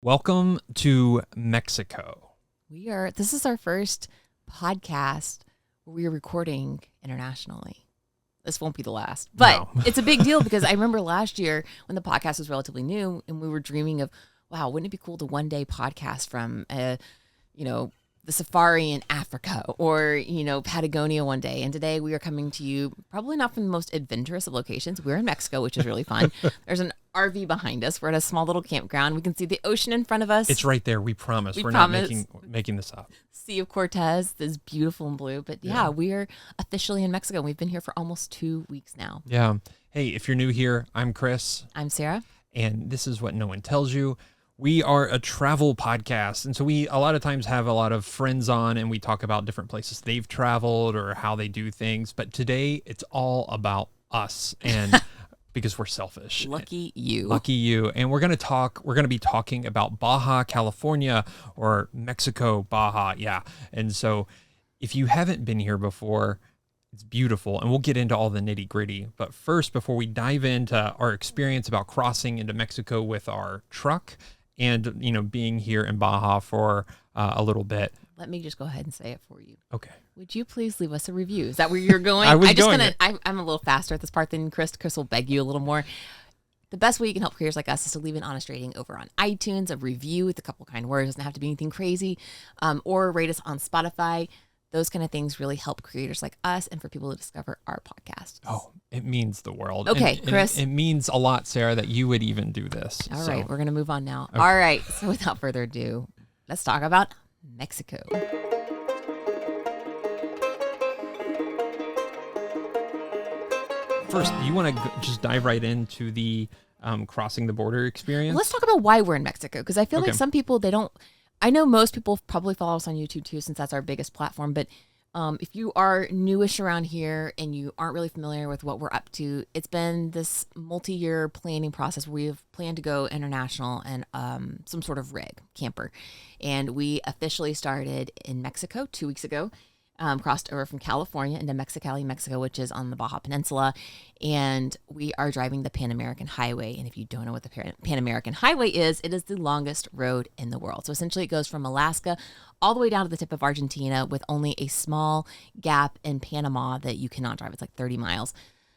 Welcome to Mexico. This is our first podcast where we are recording internationally. This won't be the last, but No. It's a big deal because I remember last year when the podcast was relatively new and we were dreaming of, wow, wouldn't it be cool to one day podcast from, the safari in Africa or, Patagonia one day. And today we are coming to you probably not from the most adventurous of locations. We're in Mexico, which is really fun. There's an RV behind us. We're at a small little campground. We can see the ocean in front of us. It's right there. We promise. We're promise. not making this up. Sea of Cortez is beautiful and blue. But yeah, we are officially in Mexico. We've been here for almost 2 weeks now. Yeah. Hey, if you're new here, I'm Chris. I'm Sarah. And this is what no one tells you. We are a travel podcast. And so we a lot of times have a lot of friends on and we talk about different places they've traveled or how they do things. But today it's all about us and because we're selfish. Lucky you. Lucky you. And we're going to be talking about Baja, California, or Mexico, Baja. Yeah. And so if you haven't been here before, it's beautiful, and we'll get into all the nitty-gritty. But first, before we dive into our experience about crossing into Mexico with our truck and, being here in Baja for a little bit. Let me just go ahead and say it for you. Okay. Would you please leave us a review? Is that where you're going? I'm a little faster at this part than Chris. Chris will beg you a little more. The best way you can help creators like us is to leave an honest rating over on iTunes, a review with a couple kind words. It doesn't have to be anything crazy, or rate us on Spotify. Those kind of things really help creators like us and for people to discover our podcast. Oh, it means the world. Okay, Chris. It means a lot, Sarah, that you would even do this. All right, we're going to move on now. Okay. All right, so without further ado, let's talk about Mexico. First, do you want to just dive right into the crossing the border experience? Let's talk about why we're in Mexico, because I feel like some people, I know most people probably follow us on YouTube too, since that's our biggest platform. But if you are newish around here and you aren't really familiar with what we're up to, it's been this multi-year planning process where we've planned to go international and some sort of rig, camper. And we officially started in Mexico 2 weeks ago. Crossed over from California into Mexicali, Mexico, which is on the Baja Peninsula. And we are driving the Pan American Highway. And if you don't know what the Pan American Highway is, it is the longest road in the world. So essentially it goes from Alaska all the way down to the tip of Argentina with only a small gap in Panama that you cannot drive. It's like 30 miles.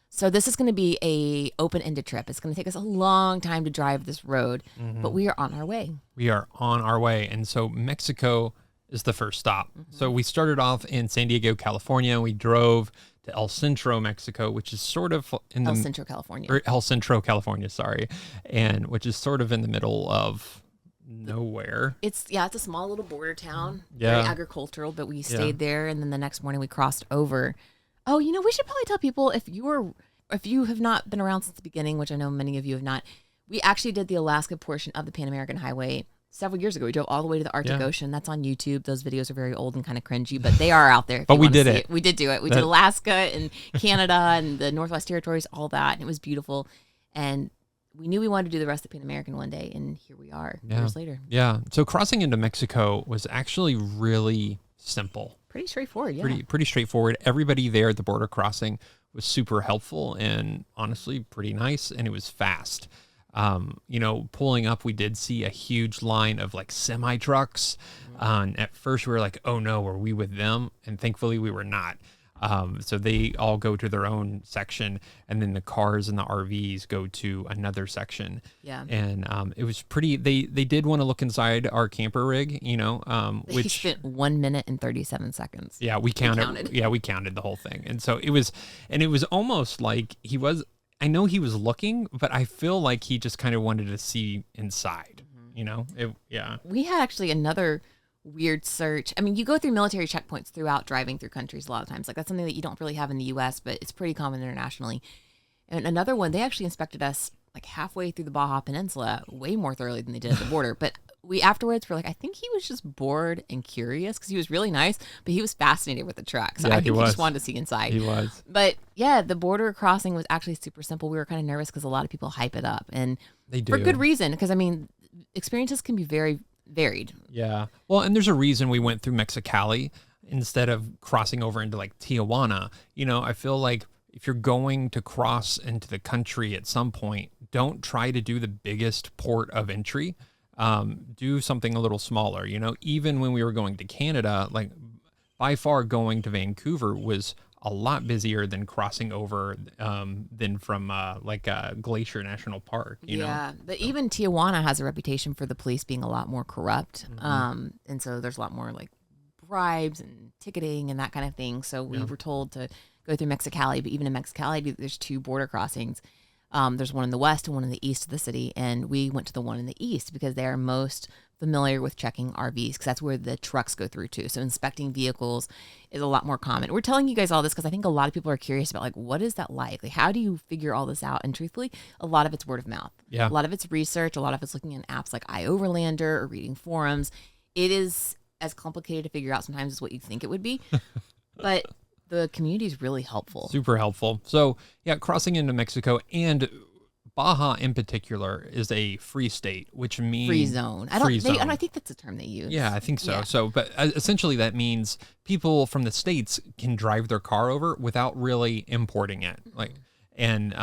So this is going to be a open-ended trip. It's going to take us a long time to drive this road, but we are on our way. We are on our way. And so Mexico is the first stop. So we started off in San Diego, California. We drove to El Centro, Mexico, which is sort of in El Centro, California, sorry. And which is sort of in the middle of nowhere. It's a small little border town, very agricultural, but we stayed there. And then the next morning we crossed over. Oh, we should probably tell people if you have not been around since the beginning, which I know many of you have not, we actually did the Alaska portion of the Pan American Highway several years ago. We drove all the way to the Arctic Ocean. That's on YouTube. Those videos are very old and kind of cringy, but they are out there. But we did it. We did do it. We did Alaska and Canada and the Northwest Territories, all that. And it was beautiful. And we knew we wanted to do the rest of the Pan American one day. And here we are years later. Yeah. So crossing into Mexico was actually really simple. Pretty straightforward. Yeah. Pretty straightforward. Everybody there at the border crossing was super helpful and honestly pretty nice. And it was fast. Pulling up, we did see a huge line of like semi trucks. At first we were like, oh no, were we with them? And thankfully we were not. So they all go to their own section and then the cars and the RVs go to another section. Yeah. And, it was pretty, they did want to look inside our camper rig, which spent 1 minute and 37 seconds. Yeah. We counted. Yeah. We counted the whole thing. And so it was almost like I know he was looking, but I feel like he just kind of wanted to see inside, We had actually another weird search. I mean, you go through military checkpoints throughout driving through countries a lot of times. Like that's something that you don't really have in the U.S., but it's pretty common internationally. And another one, they actually inspected us like halfway through the Baja Peninsula, way more thoroughly than they did at the border. But we afterwards were like, I think he was just bored and curious because he was really nice, but he was fascinated with the truck. So I think he just wanted to see inside. He was. But yeah, the border crossing was actually super simple. We were kind of nervous because a lot of people hype it up, and they do for good reason. Because I mean, experiences can be very varied. Yeah. Well, and there's a reason we went through Mexicali instead of crossing over into like Tijuana. I feel like if you're going to cross into the country at some point, don't try to do the biggest port of entry. do something a little smaller. You know, even when we were going to Canada, like by far going to Vancouver was a lot busier than crossing over than from Glacier National Park, you know? But even Tijuana has a reputation for the police being a lot more corrupt. And so there's a lot more like bribes and ticketing and that kind of thing. So we were told to go through Mexicali, but even in Mexicali, there's 2 border crossings. There's one in the west and one in the east of the city. And we went to the one in the east because they are most familiar with checking RVs because that's where the trucks go through too. So inspecting vehicles is a lot more common. We're telling you guys all this because I think a lot of people are curious about like, what is that like? Like, how do you figure all this out? And truthfully, a lot of it's word of mouth. Yeah. A lot of it's research. A lot of it's looking at apps like iOverlander or reading forums. It is as complicated to figure out sometimes as what you think it would be, but the community is really helpful. Super helpful. So yeah, crossing into Mexico and Baja in particular is a free state, which means free zone. I don't think that's the term they use. Yeah, I think so. Yeah. So, but essentially that means people from the States can drive their car over without really importing it. Like, and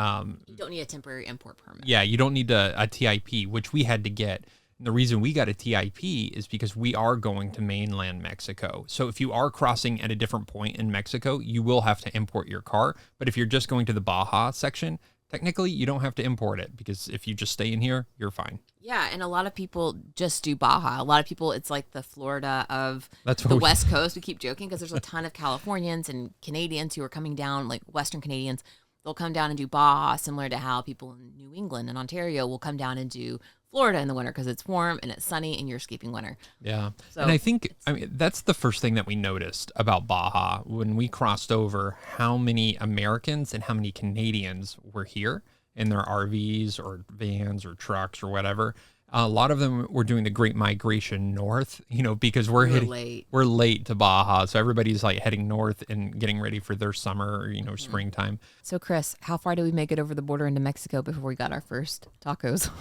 you don't need a temporary import permit. Yeah, you don't need a TIP, which we had to get. And the reason we got a TIP is because we are going to mainland Mexico. So if you are crossing at a different point in Mexico, you will have to import your car. But if you're just going to the Baja section, technically, you don't have to import it because if you just stay in here, you're fine. Yeah, and a lot of people just do Baja. A lot of people, it's like the Florida of the West Coast. We keep joking because there's a ton of Californians and Canadians who are coming down, like Western Canadians. They'll come down and do Baja, similar to how people in New England and Ontario will come down and do Florida in the winter because it's warm and it's sunny and you're escaping winter. Yeah. So and I think, that's the first thing that we noticed about Baja when we crossed over, how many Americans and how many Canadians were here in their RVs or vans or trucks or whatever. A lot of them were doing the Great Migration north, you know, because we're late to Baja. So everybody's like heading north and getting ready for their summer or, you know, springtime. So Chris, how far did we make it over the border into Mexico before we got our first tacos?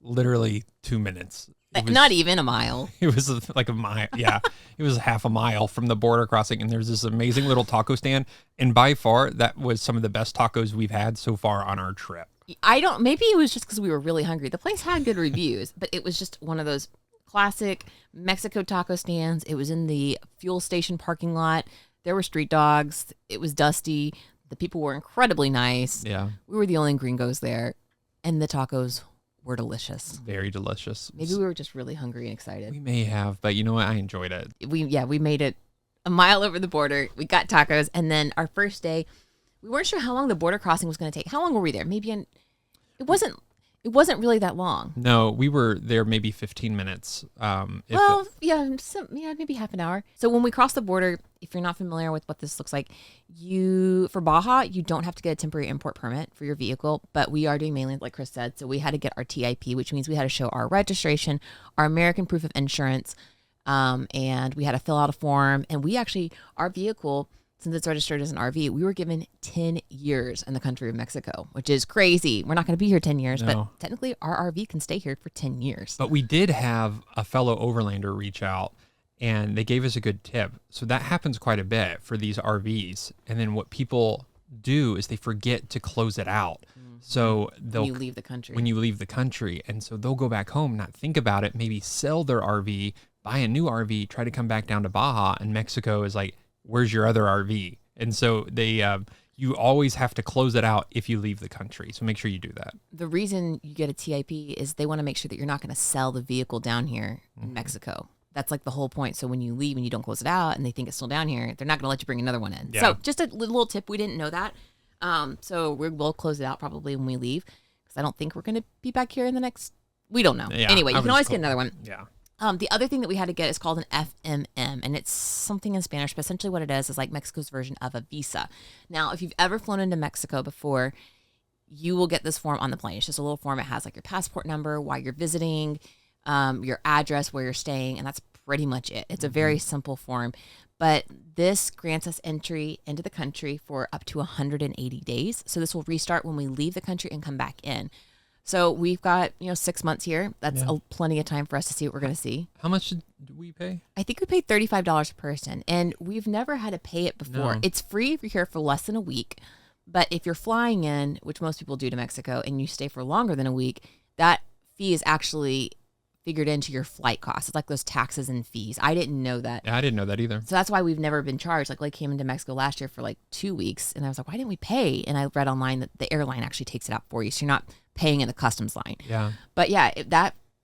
Literally 2 minutes. Not even a mile. It was like a mile. Yeah, it was half a mile from the border crossing. And there's this amazing little taco stand. And by far, that was some of the best tacos we've had so far on our trip. Maybe it was just because we were really hungry. The place had good reviews, but it was just one of those classic Mexico taco stands. It was in the fuel station parking lot. There were street dogs. It was dusty. The people were incredibly nice. Yeah. We were the only gringos there. And the tacos were delicious. Very delicious. Maybe we were just really hungry and excited. We may have, but you know what? I enjoyed it. We made it a mile over the border. We got tacos. And then our first day, we weren't sure how long the border crossing was going to take. How long were we there? It wasn't really that long. No, we were there maybe 15 minutes. Maybe half an hour. So when we crossed the border, if you're not familiar with what this looks like, for Baja, you don't have to get a temporary import permit for your vehicle, but we are doing mainland, like Chris said. So we had to get our TIP, which means we had to show our registration, our American proof of insurance, and we had to fill out a form. And our vehicle, since it's registered as an RV, we were given 10 years in the country of Mexico, which is crazy. We're not going to be here 10 years, but technically our RV can stay here for 10 years. But we did have a fellow overlander reach out, and they gave us a good tip. So that happens quite a bit for these RVs. And then what people do is they forget to close it out. Mm-hmm. So when you leave the country. And so they'll go back home, not think about it, maybe sell their RV, buy a new RV, try to come back down to Baja, and Mexico is like, where's your other RV? And so you always have to close it out if you leave the country. So make sure you do that. The reason you get a TIP is they want to make sure that you're not going to sell the vehicle down here in Mexico. That's like the whole point. So when you leave and you don't close it out and they think it's still down here, they're not going to let you bring another one in. Yeah. So just a little tip. We didn't know that. So we'll close it out probably when we leave because I don't think we're going to be back here in the next, we don't know. Yeah, anyway, you can always get another one. Yeah. The other thing that we had to get is called an FMM, and it's something in Spanish, but essentially what it is like Mexico's version of a visa. Now, if you've ever flown into Mexico before, you will get this form on the plane. It's just a little form. It has like your passport number, why you're visiting, your address, where you're staying, and that's pretty much it. It's a very simple form, but this grants us entry into the country for up to 180 days. So this will restart when we leave the country and come back in. So we've got, 6 months here. That's plenty of time for us to see what we're going to see. How much did we pay? I think we paid $35 a person, and we've never had to pay it before. No. It's free if you're here for less than a week, but if you're flying in, which most people do to Mexico, and you stay for longer than a week, that fee is actually figured into your flight costs. It's like those taxes and fees. I didn't know that. Yeah, I didn't know that either. So that's why we've never been charged. Like came into Mexico last year for like 2 weeks, and I was like, why didn't we pay? And I read online that the airline actually takes it out for you, so you're not paying in the customs line. Yeah. But yeah,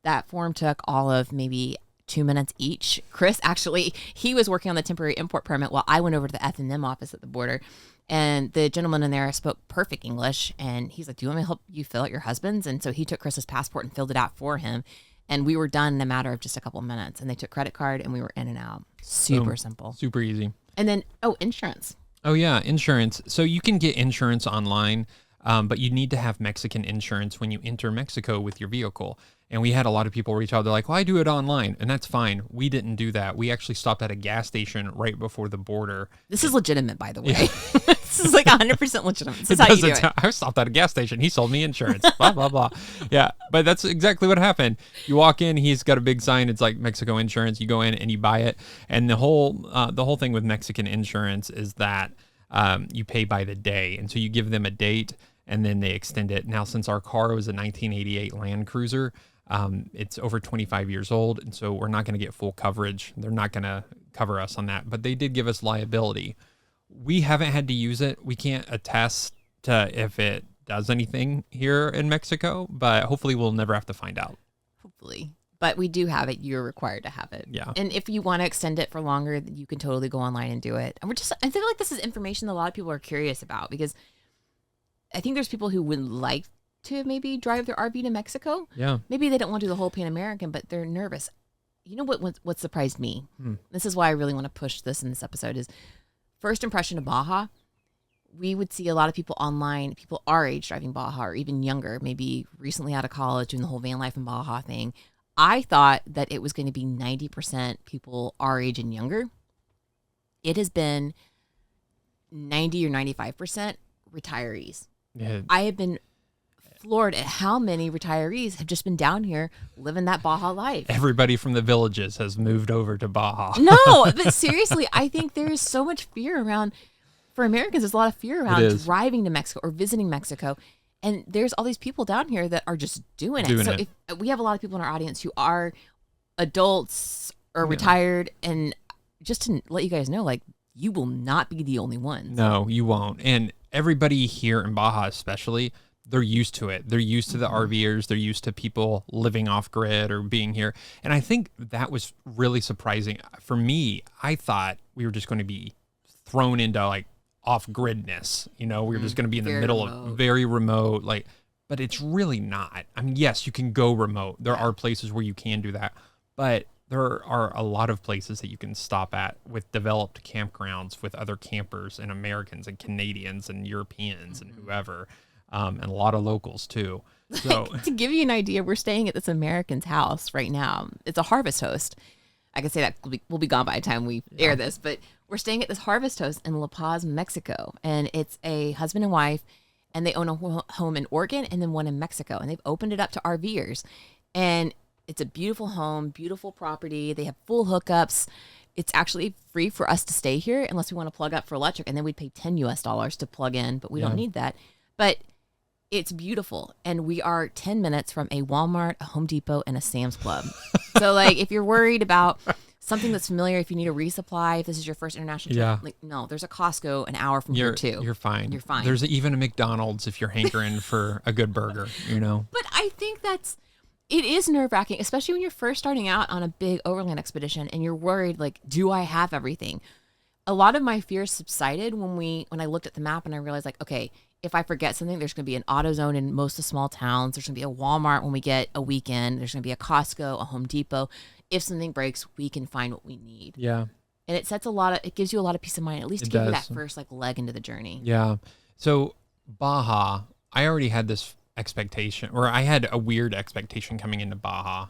that form took all of maybe 2 minutes each. Chris actually, he was working on the temporary import permit while I went over to the F&M office at the border. And the gentleman in there spoke perfect English. And he's like, do you want me to help you fill out your husband's? And so he took Chris's passport and filled it out for him. And we were done in a matter of just a couple of minutes. And they took credit card and we were in and out. Super simple. Super easy. And then, insurance. Oh, yeah, insurance. So you can get insurance online, but you need to have Mexican insurance when you enter Mexico with your vehicle. And we had a lot of people reach out. They're like, well, I do it online. And that's fine. We didn't do that. We actually stopped at a gas station right before the border. This is legitimate, by the way. Yeah. This is like 100% legitimate. This is how you do it. I stopped at a gas station. He sold me insurance. Blah, blah, blah. Yeah, but that's exactly what happened. You walk in. He's got a big sign. It's like Mexico insurance. You go in and you buy it. And the whole thing with Mexican insurance is that you pay by the day. And so you give them a date, and then they extend it. Now, since our car was a 1988 Land Cruiser, it's over 25 years old, and so we're not going to get full coverage. They're not going to cover us on that, but they did give us liability. We haven't had to use it. We can't attest to if it does anything here in Mexico, but hopefully we'll never have to find out. Hopefully. But we do have it. You're required to have it. Yeah. And if you want to extend it for longer, you can totally go online and do it. And I feel like this is information that a lot of people are curious about, because I think there's people who would like to maybe drive their RV to Mexico. Yeah. Maybe they don't want to do the whole Pan American, but they're nervous. You know what surprised me? This is why I really want to push this in this episode is first impression of Baja. We would see a lot of people online, people our age driving Baja or even younger, maybe recently out of college doing the whole van life and Baja thing. I thought that it was going to be 90% people our age and younger. It has been 90 or 95% retirees. Yeah. I have been floored at how many retirees have just been down here living that Baja life. Everybody from the villages has moved over to Baja. No, but seriously, I think there is so much fear around, for Americans, there's a lot of fear around driving to Mexico or visiting Mexico. And there's all these people down here that are just doing it. So if we have a lot of people in our audience who are adults or retired, and just to let you guys know, like, you will not be the only ones. No, you won't. And everybody here in Baja especially, they're used to it. They're used to the RVers. They're used to people living off grid or being here. And I think that was really surprising. For me, I thought we were just going to be thrown into like off gridness. You know, we were just going to be in the middle of very remote, like, but it's really not. I mean, yes, you can go remote. There are places where you can do that, but there are a lot of places that you can stop at with developed campgrounds with other campers and Americans and Canadians and Europeans and whoever. And a lot of locals too. So to give you an idea, we're staying at this American's house right now. It's a Harvest Host. I can say that we'll be gone by the time we air this, but we're staying at this Harvest Host in La Paz, Mexico. And it's a husband and wife, and they own a home in Oregon and then one in Mexico. And they've opened it up to RVers. And it's a beautiful home, beautiful property. They have full hookups. It's actually free for us to stay here unless we want to plug up for electric. And then we'd pay $10 to plug in, but we don't need that. But it's beautiful. And we are 10 minutes from a Walmart, a Home Depot, and a Sam's Club. So, like, if you're worried about something that's familiar, if you need a resupply, if this is your first international trip, like, no, there's a Costco an hour from here, too. You're fine. You're fine. There's even a McDonald's if you're hankering for a good burger, you know? But I think it is nerve-wracking, especially when you're first starting out on a big overland expedition and you're worried, like, do I have everything? A lot of my fears subsided when I looked at the map and I realized, like, okay, if I forget something, there's going to be an AutoZone in most of the small towns. There's going to be a Walmart when we get a weekend. There's going to be a Costco, a Home Depot. If something breaks, we can find what we need. Yeah. And it gives you a lot of peace of mind, at least to give you that first like leg into the journey. Yeah. So Baja, I already had this expectation, or I had a weird expectation coming into Baja.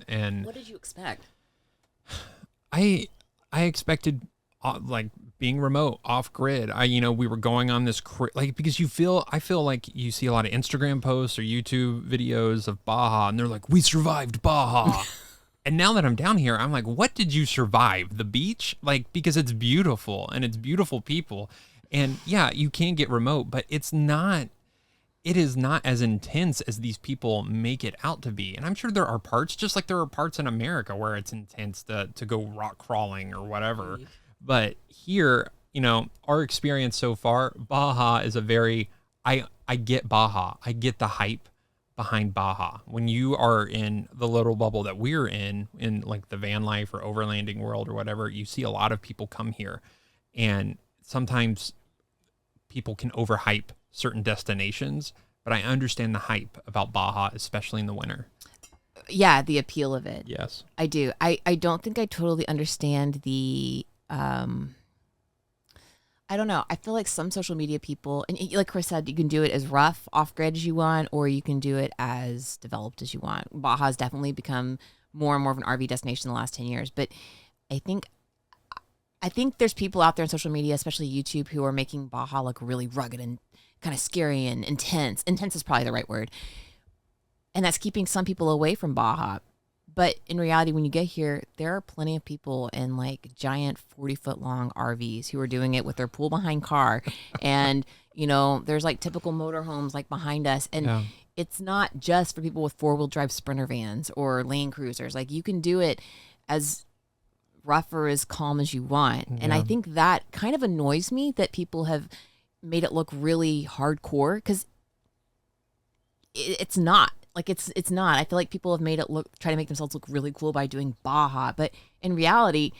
And what did you expect? I expected like being remote, off grid. We were going on this because I feel like you see a lot of Instagram posts or YouTube videos of Baja, and they're like, we survived Baja. And now that I'm down here, I'm like, what did you survive? The beach? Like, because it's beautiful and it's beautiful people. And yeah, you can get remote, but it's not it is not as intense as these people make it out to be. And I'm sure there are parts, just like there are parts in America where it's intense to go rock crawling or whatever. But here, our experience so far, Baja is I get Baja. I get the hype behind Baja. When you are in the little bubble that we're in like the van life or overlanding world or whatever, you see a lot of people come here. And sometimes people can overhype certain destinations, but I understand the hype about Baja, especially in the winter. Yeah, the appeal of it. Yes. I do. I don't think I totally understand the I don't know. I feel like some social media people, and like Chris said, you can do it as rough, off-grid as you want, or you can do it as developed as you want. Baja's definitely become more and more of an RV destination in the last 10 years. But I think there's people out there on social media, especially YouTube, who are making Baja look really rugged and kind of scary and intense. Intense is probably the right word. And that's keeping some people away from Baja. But in reality, when you get here, there are plenty of people in like giant 40-foot long RVs who are doing it with their pool behind car. And, there's like typical motorhomes like behind us. And it's not just for people with 4-wheel drive Sprinter vans or Land Cruisers. Like you can do it as rough or as calm as you want. And I think that kind of annoys me that people have made it look really hardcore, because it's not. Like it's not. I feel like people have made it try to make themselves look really cool by doing Baja, but in reality,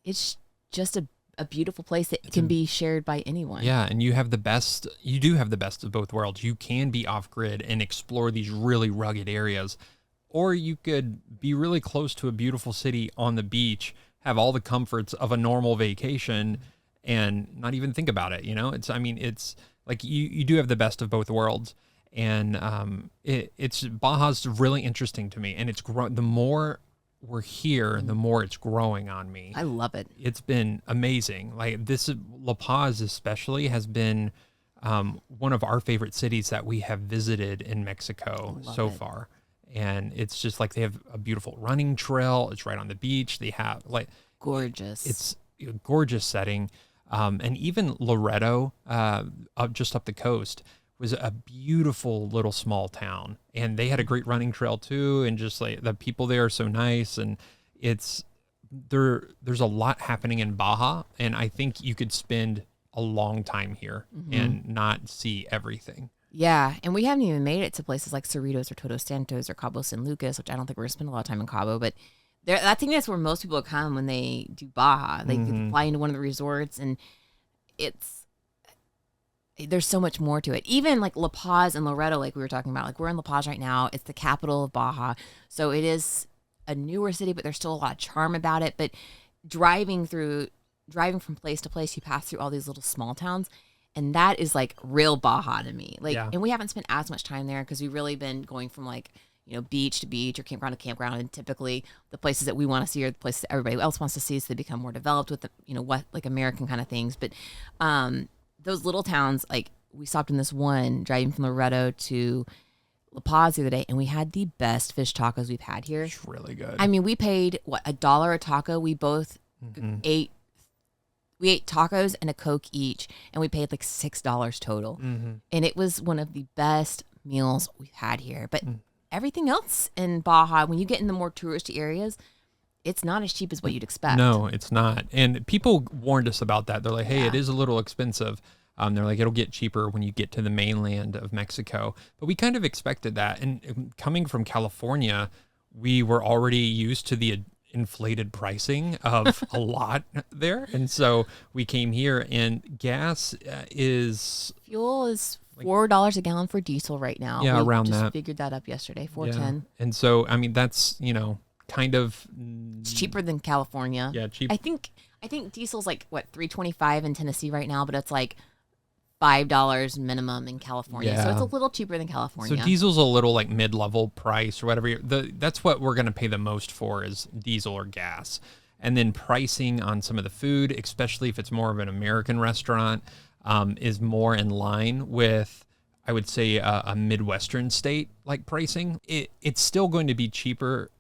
it's just a beautiful place that can be shared by anyone. Yeah, and you do have the best of both worlds. You can be off grid and explore these really rugged areas, or you could be really close to a beautiful city on the beach, have all the comforts of a normal vacation, and not even think about it. It's like you do have the best of both worlds. And Baja's really interesting to me, and it's the more we're here, the more it's growing on me. I love it. It's been amazing. Like La Paz especially has been one of our favorite cities that we have visited in Mexico so far. And it's just like they have a beautiful running trail. It's right on the beach. They have gorgeous. It's a gorgeous setting. And even Loreto, just up the coast, was a beautiful little small town, and they had a great running trail too. And just like the people there are so nice, and there's a lot happening in Baja, and I think you could spend a long time here and not see everything. Yeah, and we haven't even made it to places like Cerritos or Todos Santos or Cabo San Lucas, which I don't think we're gonna spend a lot of time in Cabo, but I think that's where most people come when they do Baja. They fly into one of the resorts, and there's so much more to it. Even like La Paz and Loreto, like we were talking about, like we're in La Paz right now. It's the capital of Baja. So it is a newer city, but there's still a lot of charm about it. But driving from place to place, you pass through all these little small towns. And that is like real Baja to me. And we haven't spent as much time there because we've really been going from like, beach to beach or campground to campground. And typically the places that we want to see are the places that everybody else wants to see. So they become more developed with what like American kind of things. But, those little towns, like we stopped in this one driving from Loreto to La Paz the other day, and we had the best fish tacos we've had here. It's really good. I mean, we paid $1 a taco. We both ate tacos and a Coke each, and we paid like $6 total. And it was one of the best meals we've had here. But everything else in Baja, when you get in the more touristy areas, it's not as cheap as what you'd expect. No, it's not. And people warned us about that. They're like, hey, it is a little expensive. They're like, it'll get cheaper when you get to the mainland of Mexico. But we kind of expected that. And coming from California, we were already used to the inflated pricing of a lot there. And so we came here, and fuel is $4 a gallon for diesel right now. Yeah, around that. We just figured that up yesterday, $4.10. Yeah. And so, I mean, that's, kind of it's cheaper than California. Yeah, cheap. I think diesel's like $3.25 in Tennessee right now, but it's like $5 minimum in California. Yeah. So it's a little cheaper than California. So diesel's a little like mid-level price or whatever. That's what we're going to pay the most for, is diesel or gas. And then pricing on some of the food, especially if it's more of an American restaurant, is more in line with, I would say, a Midwestern state like pricing. It's still going to be cheaper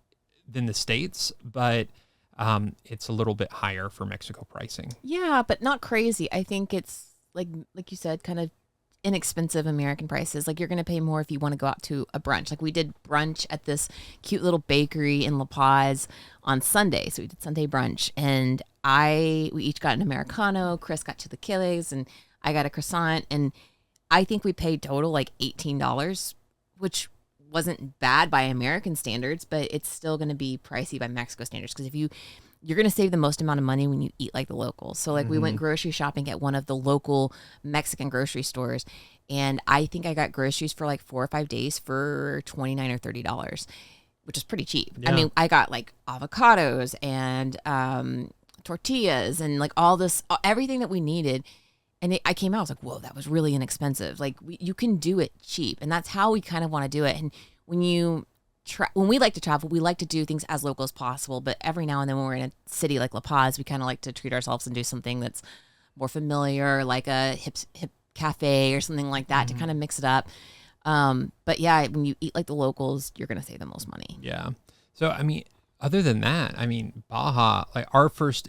than the States, but it's a little bit higher for Mexico pricing. Yeah, but not crazy. I think it's like you said, kind of inexpensive American prices. Like you're going to pay more if you want to go out to a brunch. Like we did brunch at this cute little bakery in La Paz on Sunday. So we did Sunday brunch, and we each got an Americano. Chris got chilaquiles and I got a croissant, and I think we paid total like $18, which wasn't bad by American standards, but it's still going to be pricey by Mexico standards. Because if you're going to save the most amount of money when you eat like the locals. So like we went grocery shopping at one of the local Mexican grocery stores, and I think I got groceries for like 4 or 5 days for $29 or $30, which is pretty cheap. Yeah. I mean, I got like avocados and tortillas and like all this, everything that we needed. And I came out, I was like, whoa, that was really inexpensive. Like you can do it cheap. And that's how we kind of want to do it. And when we like to travel, we like to do things as local as possible. But every now and then when we're in a city like La Paz, we kind of like to treat ourselves and do something that's more familiar, like a hip cafe or something like that to kind of mix it up. But yeah, when you eat like the locals, you're going to save the most money. Yeah. So, I mean, other than that, I mean, Baja, like our first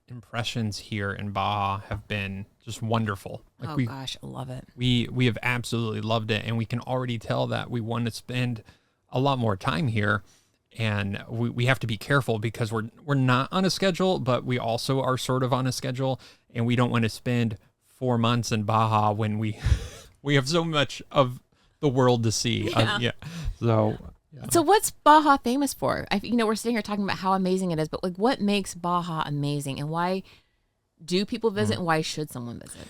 impressions here in Baja have been just wonderful. Like gosh, I love it. We have absolutely loved it, and we can already tell that we want to spend a lot more time here, and we have to be careful because we're not on a schedule, but we also are sort of on a schedule, and we don't want to spend 4 months in Baja when we have so much of the world to see. Yeah. So. Yeah. So what's Baja famous for? We're sitting here talking about how amazing it is, but like what makes Baja amazing, and why do people visit, and why should someone visit?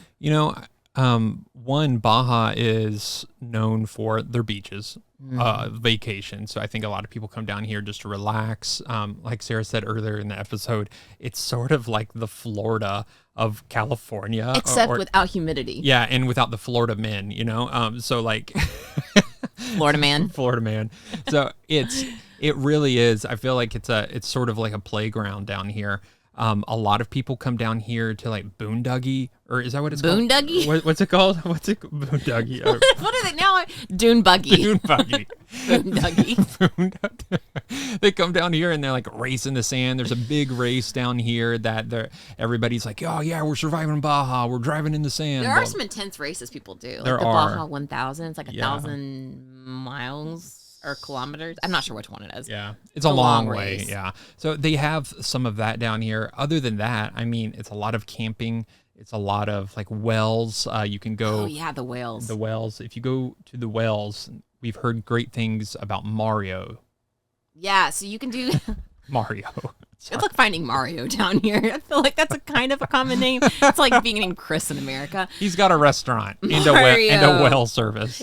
One, Baja is known for their beaches, vacation. So I think a lot of people come down here just to relax. Like Sarah said earlier in the episode, it's sort of like the Florida of California. Except without humidity. Yeah, and without the Florida men, so like... Florida man. So it really is. I feel like it's sort of like a playground down here. A lot of people come down here to like boondoggie, or is that what it's boondoggie? Called? What's it called? Boondoggie. What is it now? Dune buggy. Boondoggie. They come down here and they're like race in the sand. There's a big race down here that everybody's like, oh yeah, we're surviving Baja. We're driving in the sand. There are some intense races people do. Like the Baja 1000. It's like 1,000 miles. Or kilometers. I'm not sure which one it is. Yeah. It's a long way. Yeah. So they have some of that down here. Other than that, I mean, it's a lot of camping. It's a lot of like wells. You can go. Oh, yeah. The whales. The wells. If you go to the wells, we've heard great things about Mario. Yeah. So you can do Mario. It's like finding Mario down here. I feel like that's a kind of a common name. It's like being named Chris in America. He's got a restaurant and a well service.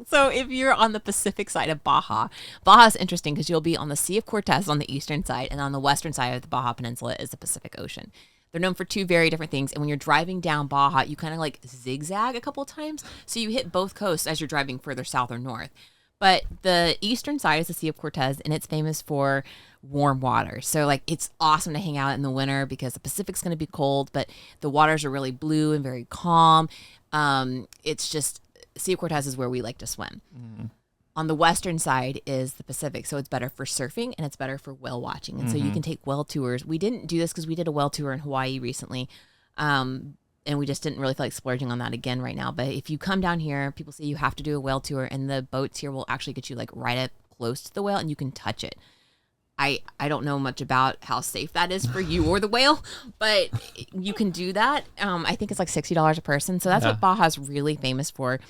So if you're on the Pacific side of Baja, Baja is interesting because you'll be on the Sea of Cortez on the eastern side, and on the western side of the Baja Peninsula is the Pacific Ocean. They're known for two very different things. And when you're driving down Baja, you kind of like zigzag a couple of times. So you hit both coasts as you're driving further south or north. But the eastern side is the Sea of Cortez, and it's famous for warm water. So like it's awesome to hang out in the winter because the Pacific's going to be cold, but the waters are really blue and very calm. It's just Sea of Cortez is where we like to swim. On the western side is the Pacific, so it's better for surfing and it's better for whale watching. And so you can take whale tours. We didn't do this because we did a whale tour in Hawaii recently. And we just didn't really feel like splurging on that again right now. But if you come down here, people say you have to do a whale tour, and the boats here will actually get you like right up close to the whale and you can touch it. I don't know much about how safe that is for you or the whale, but you can do that. I think it's like $60 a person. So that's what Baja's really famous for.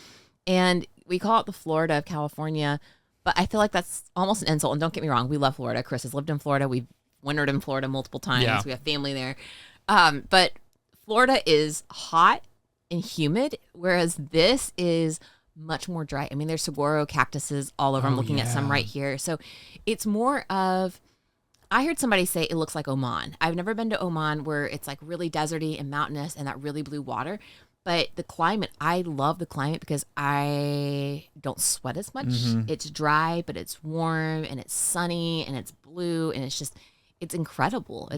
And we call it the Florida of California, but I feel like that's almost an insult. And don't get me wrong, we love Florida. Chris has lived in Florida. We've wintered in Florida multiple times. Yeah. We have family there. But Florida is hot and humid, whereas this is much more dry. I mean, there's saguaro cactuses all over. I'm looking at some right here. So it's more of, I heard somebody say it looks like Oman. I've never been to Oman where it's like really deserty and mountainous and that really blue water. But the climate, I love the climate because I don't sweat as much. It's dry, but it's warm and it's sunny and it's blue and it's incredible.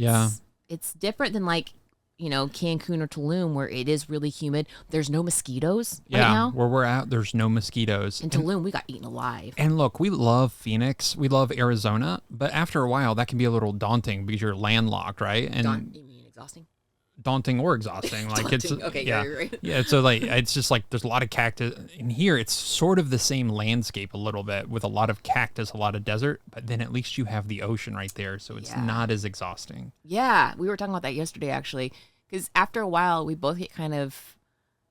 It's different than like, Cancun or Tulum where it is really humid. There's no mosquitoes right now. Where we're at, there's no mosquitoes. In Tulum, we got eaten alive. And look, we love Phoenix. We love Arizona. But after a while, that can be a little daunting because you're landlocked, right? And You mean exhausting? daunting or exhausting. Like it's okay, yeah, you're right. yeah. So like it's just like there's a lot of cactus in here. It's sort of the same landscape a little bit with a lot of cactus, a lot of desert, but then at least you have the ocean right there, so it's not as exhausting. Yeah, we were talking about that yesterday actually, because after a while we both get kind of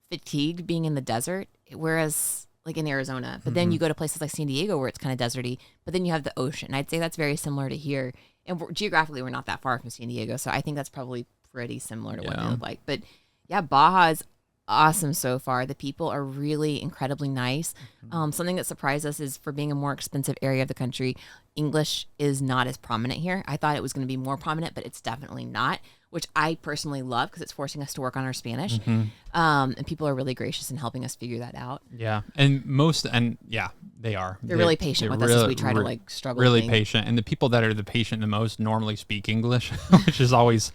fatigued being in the desert, whereas like in Arizona, but then you go to places like San Diego where it's kind of deserty, but then you have the ocean. I'd say that's very similar to here, and geographically we're not that far from San Diego, so I think that's probably pretty similar to what they look like. But yeah, Baja is awesome so far. The people are really incredibly nice. Something that surprised us is for being a more expensive area of the country, English is not as prominent here. I thought it was going to be more prominent, but it's definitely not, which I personally love because it's forcing us to work on our Spanish. And people are really gracious in helping us figure that out. Yeah. And they are. They're really patient with us as we try to like struggle. Really patient. And the people that are the patient the most normally speak English, which is always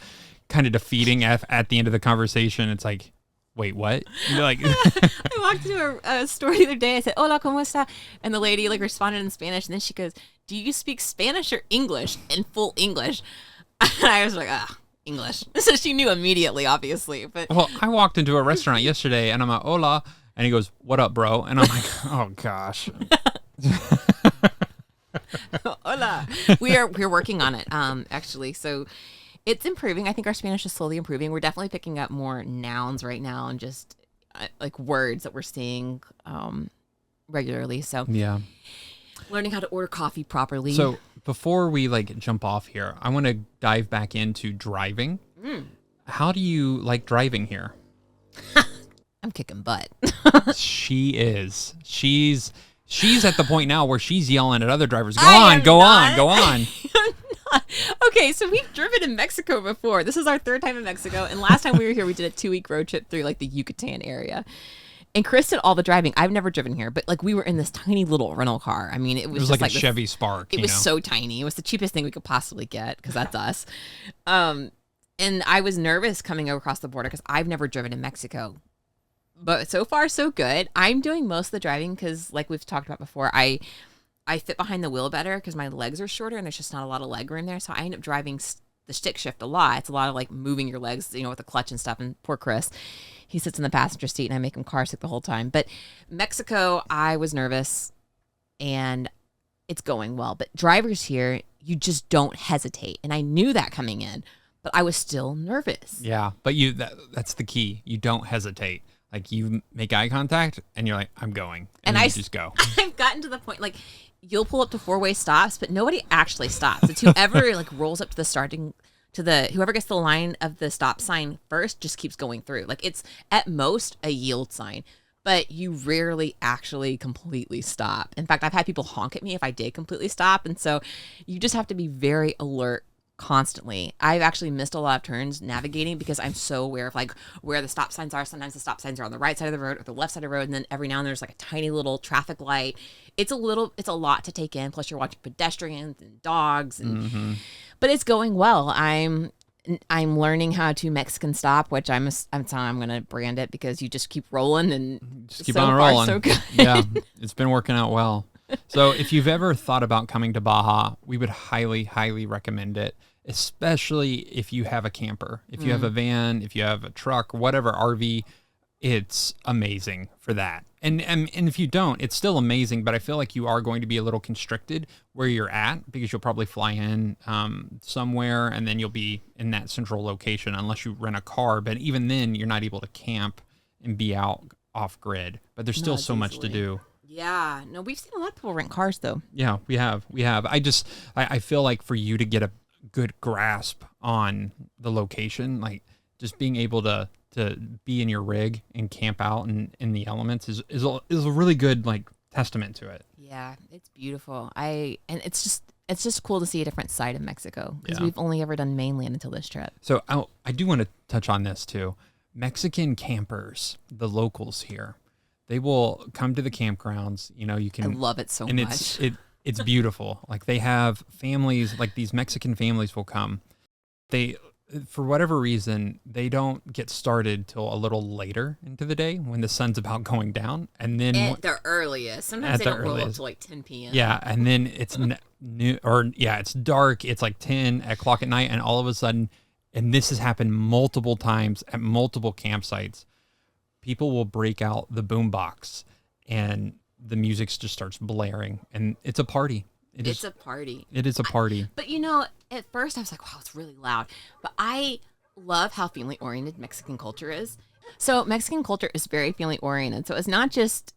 kind of defeating at the end of the conversation. It's like, wait, what? You're like, I walked into a store the other day. I said, "Hola, cómo está?" And the lady like responded in Spanish, and then she goes, "Do you speak Spanish or English?" In full English. And I was like, English. So she knew immediately, obviously. But well, I walked into a restaurant yesterday, and I'm like, "Hola," and he goes, "What up, bro?" And I'm like, "Oh gosh." Hola. We're working on it, actually. So it's improving. I think our Spanish is slowly improving. We're definitely picking up more nouns right now and just like words that we're seeing regularly. So yeah, learning how to order coffee properly. So before we like jump off here, I want to dive back into driving. How do you like driving here? I'm kicking butt. She is. She's at the point now where she's yelling at other drivers. Go on. Okay, so we've driven in Mexico before. This is our third time in Mexico, and last time we were here, we did a 2-week road trip through like the Yucatan area. And Chris did all the driving. I've never driven here, but like we were in this tiny little rental car. I mean, it was just like a Chevy Spark. It was so tiny. It was the cheapest thing we could possibly get because that's us. And I was nervous coming across the border because I've never driven in Mexico. But so far, so good. I'm doing most of the driving because, like we've talked about before, I fit behind the wheel better because my legs are shorter and there's just not a lot of leg room there. So I end up driving the stick shift a lot. It's a lot of like moving your legs, with the clutch and stuff. And poor Chris, he sits in the passenger seat and I make him car sick the whole time. But Mexico, I was nervous and it's going well. But drivers here, you just don't hesitate. And I knew that coming in, but I was still nervous. Yeah, but that's the key. You don't hesitate. Like you make eye contact and you're like, I'm going. And I just go. I've gotten to the point, like you'll pull up to 4-way stops, but nobody actually stops. It's whoever like rolls up to whoever gets the line of the stop sign first just keeps going through. Like it's at most a yield sign, but you rarely actually completely stop. In fact, I've had people honk at me if I did completely stop. And so you just have to be very alert constantly. I've actually missed a lot of turns navigating because I'm so aware of like where the stop signs are. Sometimes the stop signs are on the right side of the road or the left side of the road. And then every now and then there's like a tiny little traffic light. It's a lot to take in. Plus you're watching pedestrians and dogs but it's going well. I'm learning how to Mexican stop, which I'm going to brand it because you just keep rolling and just keep on rolling. So good. Yeah, it's been working out well. So if you've ever thought about coming to Baja, we would highly, highly recommend it, especially if you have a camper. If you have a van, if you have a truck, whatever, RV, it's amazing for that. And if you don't, it's still amazing, but I feel like you are going to be a little constricted where you're at because you'll probably fly in somewhere and then you'll be in that central location unless you rent a car. But even then, you're not able to camp and be out off grid. But there's still so much to do. Yeah. No, we've seen a lot of people rent cars, though. Yeah, we have. I feel like for you to get a good grasp on the location, like just being able to be in your rig and camp out in the elements is a really good like testament to it. Yeah, it's beautiful. And it's just cool to see a different side of Mexico because we've only ever done mainland until this trip. So I do want to touch on this too. Mexican campers, the locals here, they will come to the campgrounds. You can. I love it so much. It's beautiful. Like they have families, like these Mexican families will come. They, for whatever reason, they don't get started till a little later into the day when the sun's about going down. And then at the earliest. Sometimes they don't roll up till like 10 p.m. Yeah. And then it's it's dark. It's like 10 o'clock at night. And all of a sudden and this has happened multiple times at multiple campsites, people will break out the boombox and the music just starts blaring, and it's a party. It's a party. It is a party. But at first I was like, wow, it's really loud. But I love how family-oriented Mexican culture is. So Mexican culture is very family-oriented. So it's not just,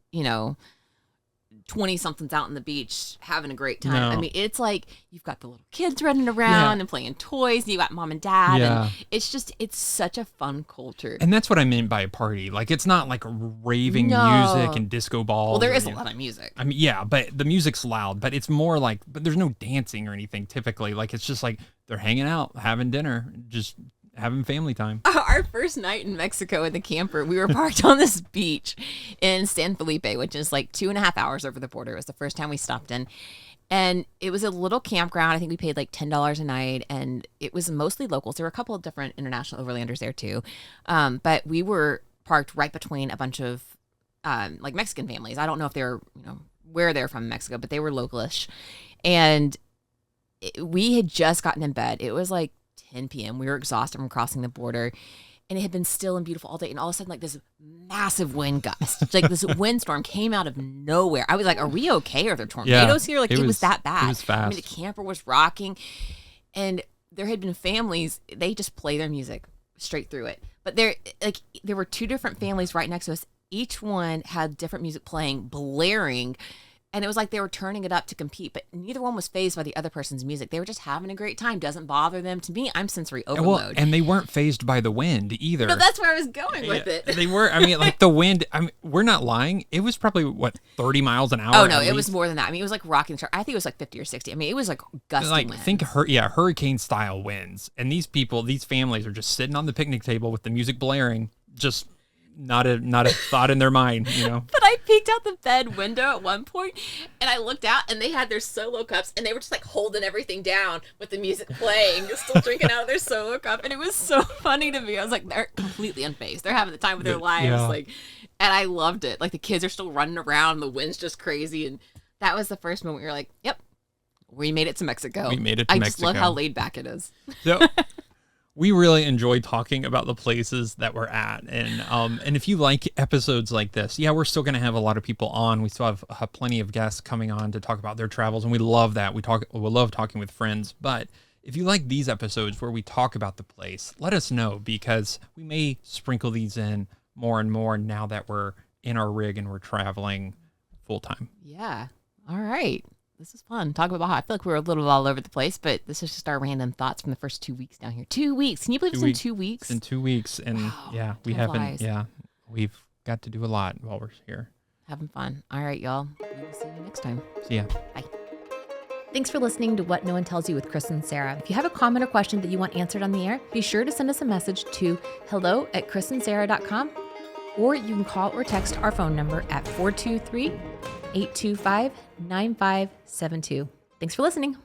20-somethings out on the beach having a great time. No. I mean, it's like you've got the little kids running around and playing toys, and you got mom and dad. Yeah. And it's such a fun culture. And that's what I meant by a party. Like, it's not like raving music and disco balls. Well, there is a lot of music. I mean, yeah, but the music's loud, but it's more like, but there's no dancing or anything typically. Like, it's just like they're hanging out, having dinner, just having family time. Our first night in Mexico in the camper, we were parked on this beach in San Felipe, which is like 2.5 hours over the border. It was the first time we stopped in. And it was a little campground. I think we paid like $10 a night, and it was mostly locals. There were a couple of different international overlanders there too. But we were parked right between a bunch of like Mexican families. I don't know if they were, where they're from in Mexico, but they were localish. And we had just gotten in bed. It was like 10 p.m. We were exhausted from crossing the border, and it had been still and beautiful all day. And all of a sudden, like this massive wind gust, like this windstorm came out of nowhere. I was like, are we okay? Are there tornadoes here? Like it was that bad. It was fast. I mean, the camper was rocking, and there had been families, they just play their music straight through it. But there were two different families right next to us. Each one had different music playing, blaring. And it was like they were turning it up to compete, but neither one was fazed by the other person's music. They were just having a great time. Doesn't bother them. To me, I'm sensory overload. Well, and they weren't fazed by the wind either. No, that's where I was going with it. They were. I mean, like the wind. I mean, we're not lying. It was probably 30 miles an hour. Oh no, it was more than that. I mean, it was like rocking the chart. I think it was like 50 or 60. I mean, it was like gusty winds. Think hurricane style winds. And these families are just sitting on the picnic table with the music blaring, just not a thought in their mind, But I peeked out the bed window at one point, and I looked out, and they had their solo cups, and they were just like holding everything down with the music playing, still drinking out of their solo cup, and it was so funny to me. I was like, they're completely unfazed. They're having the time of their lives, and I loved it. Like the kids are still running around, the wind's just crazy, and that was the first moment we were like, yep, we made it to Mexico. We made it to Mexico. I just love how laid back it is. So, we really enjoy talking about the places that we're at. And if you like episodes like this, we're still going to have a lot of people on. We still have plenty of guests coming on to talk about their travels, and we love that. We love talking with friends. But if you like these episodes where we talk about the place, let us know, because we may sprinkle these in more and more now that we're in our rig and we're traveling full time. Yeah. All right. This is fun. Talk about Baja. I feel like we were a little all over the place, but this is just our random thoughts from the first 2 weeks down here. 2 weeks. Can you believe it's in 2 weeks? It's in 2 weeks. And wow, we haven't, we've got to do a lot while we're here. Having fun. All right, y'all. We will see you next time. See ya. Bye. Thanks for listening to What No One Tells You with Chris and Sarah. If you have a comment or question that you want answered on the air, be sure to send us a message to hello@chrisandsarah.com, or you can call or text our phone number at 423-825-9572. Thanks for listening.